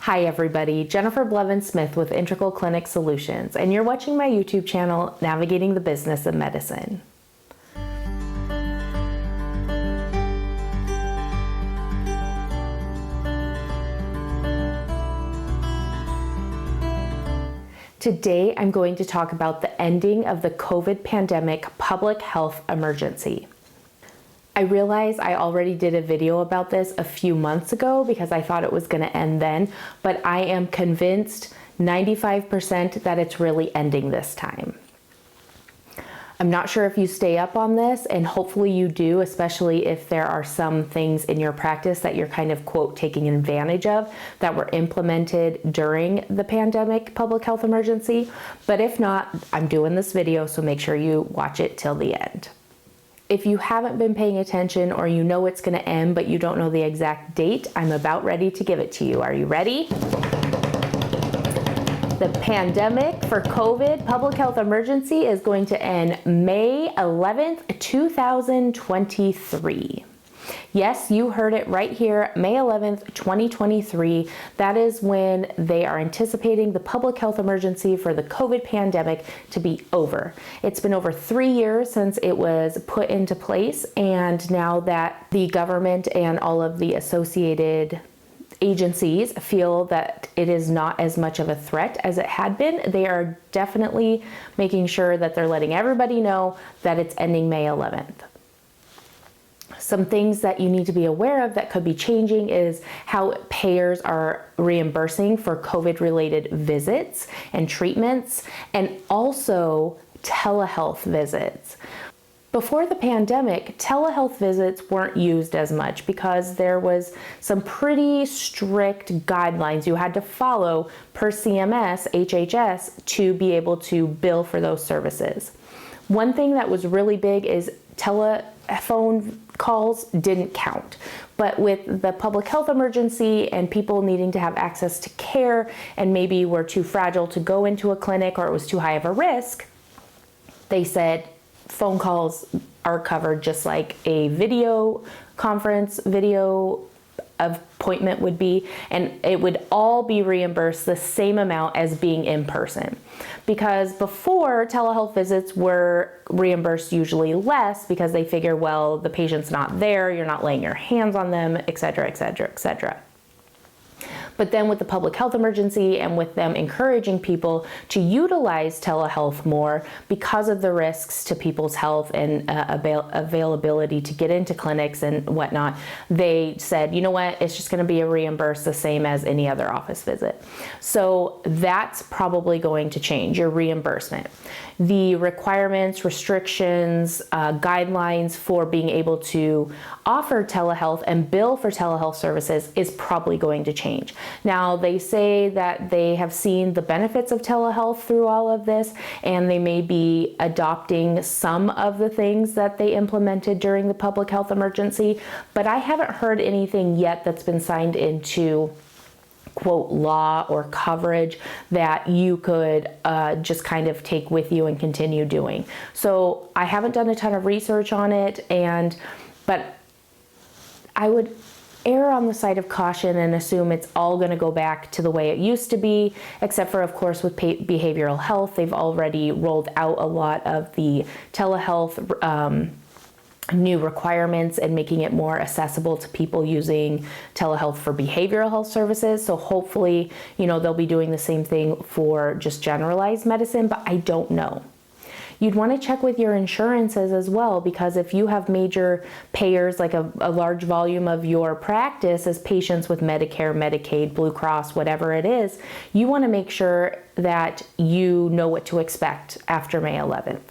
Hi everybody, Jennifer Blevin-Smith with Integral Clinic Solutions, and you're watching my YouTube channel, Navigating the Business of Medicine. Today I'm going to talk about the ending of the COVID pandemic public health emergency. I realize I already did a video about this a few months ago because I thought it was going to end then, but I am convinced 95% that it's really ending this time. I'm not sure if you stay up on this, and hopefully you do, especially if there are some things in your practice that you're kind of, quote, taking advantage of that were implemented during the pandemic public health emergency. But if not, I'm doing this video, so make sure you watch it till the end. If you haven't been paying attention or you know it's going to end but you don't know the exact date, I'm about ready to give it to you. Are you ready? The pandemic for COVID public health emergency is going to end May 11th, 2023. Yes, you heard it right here, May 11th, 2023. That is when they are anticipating the public health emergency for the COVID pandemic to be over. It's been over 3 years since it was put into place, and now that the government and all of the associated agencies feel that it is not as much of a threat as it had been, they are definitely making sure that they're letting everybody know that it's ending May 11th. Some things that you need to be aware of that could be changing is how payers are reimbursing for COVID-related visits and treatments, and also telehealth visits. Before the pandemic, telehealth visits weren't used as much because there was some pretty strict guidelines you had to follow per CMS, HHS, to be able to bill for those services. One thing that was really big is telephone calls didn't count. But with the public health emergency and people needing to have access to care and maybe were too fragile to go into a clinic or it was too high of a risk, they said phone calls are covered just like a video conference, video appointment would be, and it would all be reimbursed the same amount as being in person. Because before, telehealth visits were reimbursed usually less because they figure, well, the patient's not there, you're not laying your hands on them, etc., etc., etc. But then with the public health emergency and with them encouraging people to utilize telehealth more because of the risks to people's health and availability to get into clinics and whatnot, they said, you know what, it's just going to be reimbursed the same as any other office visit. So that's probably going to change, your reimbursement. The requirements, restrictions, guidelines for being able to offer telehealth and bill for telehealth services is probably going to change. Now, they say that they have seen the benefits of telehealth through all of this, and they may be adopting some of the things that they implemented during the public health emergency, but I haven't heard anything yet that's been signed into quote law or coverage that you could just kind of take with you and continue doing. So I haven't done a ton of research on it, but I would err on the side of caution and assume it's all going to go back to the way it used to be, except for, of course, with behavioral health. They've already rolled out a lot of the telehealth new requirements and making it more accessible to people using telehealth for behavioral health services. So hopefully, they'll be doing the same thing for just generalized medicine, but I don't know. You'd want to check with your insurances as well, because if you have major payers, like a large volume of your practice as patients with Medicare, Medicaid, Blue Cross, whatever it is, you want to make sure that you know what to expect after May 11th.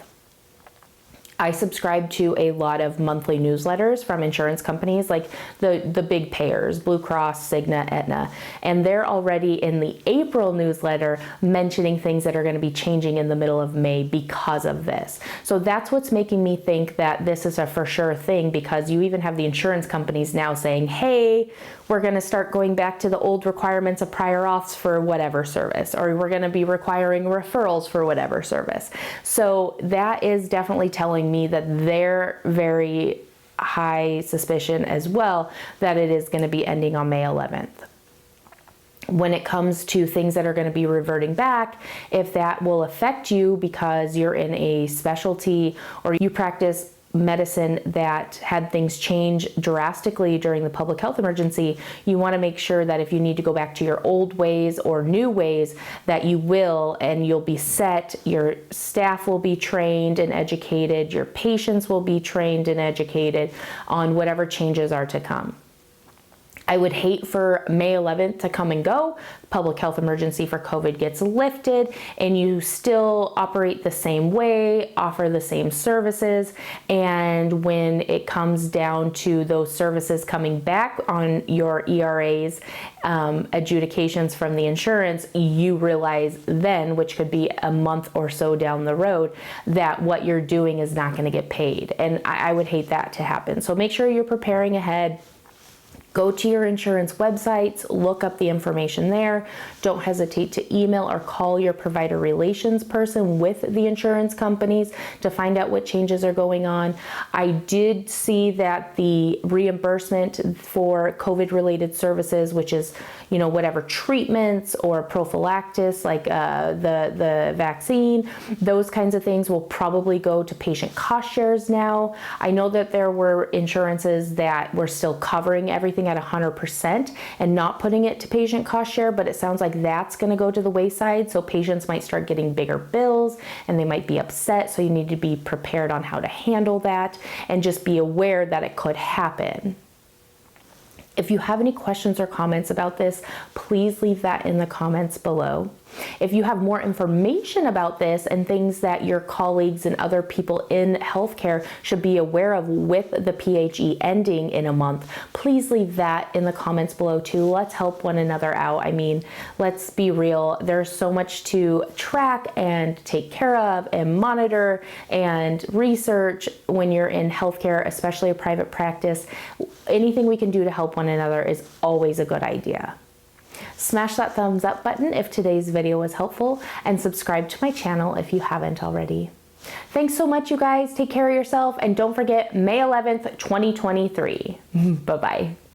I subscribe to a lot of monthly newsletters from insurance companies, like the big payers, Blue Cross, Cigna, Aetna, and they're already in the April newsletter mentioning things that are going to be changing in the middle of May because of this. So that's what's making me think that this is a for sure thing, because you even have the insurance companies now saying, hey, we're going to start going back to the old requirements of prior auths for whatever service, or we're going to be requiring referrals for whatever service. So that is definitely telling me that they're very high suspicion as well that it is going to be ending on May 11th. when it comes to things that are going to be reverting back, if that will affect you because you're in a specialty or you practice medicine that had things change drastically during the public health emergency, you want to make sure that if you need to go back to your old ways or new ways, that you will, and you'll be set, your staff will be trained and educated, your patients will be trained and educated on whatever changes are to come. I would hate for May 11th to come and go, public health emergency for COVID gets lifted, and you still operate the same way, offer the same services, and when it comes down to those services coming back on your ERAs, adjudications from the insurance, you realize then, which could be a month or so down the road, that what you're doing is not going to get paid. And I would hate that to happen. So make sure you're preparing ahead. Go to your insurance websites, look up the information there. Don't hesitate to email or call your provider relations person with the insurance companies to find out what changes are going on. I did see that the reimbursement for COVID-related services, which is, whatever treatments or prophylaxis, like the vaccine, those kinds of things will probably go to patient cost shares now. I know that there were insurances that were still covering everything at 100% and not putting it to patient cost share, but it sounds like that's going to go to the wayside. So patients might start getting bigger bills and they might be upset. So you need to be prepared on how to handle that and just be aware that it could happen. If you have any questions or comments about this, please leave that in the comments below. If you have more information about this and things that your colleagues and other people in healthcare should be aware of with the PHE ending in a month, please leave that in the comments below too. Let's help one another out. I mean, let's be real. There's so much to track and take care of and monitor and research when you're in healthcare, especially a private practice. Anything we can do to help one another is always a good idea. Smash that thumbs up button if today's video was helpful, and subscribe to my channel if you haven't already. Thanks so much, you guys. Take care of yourself, and don't forget May 11th, 2023. Bye-bye.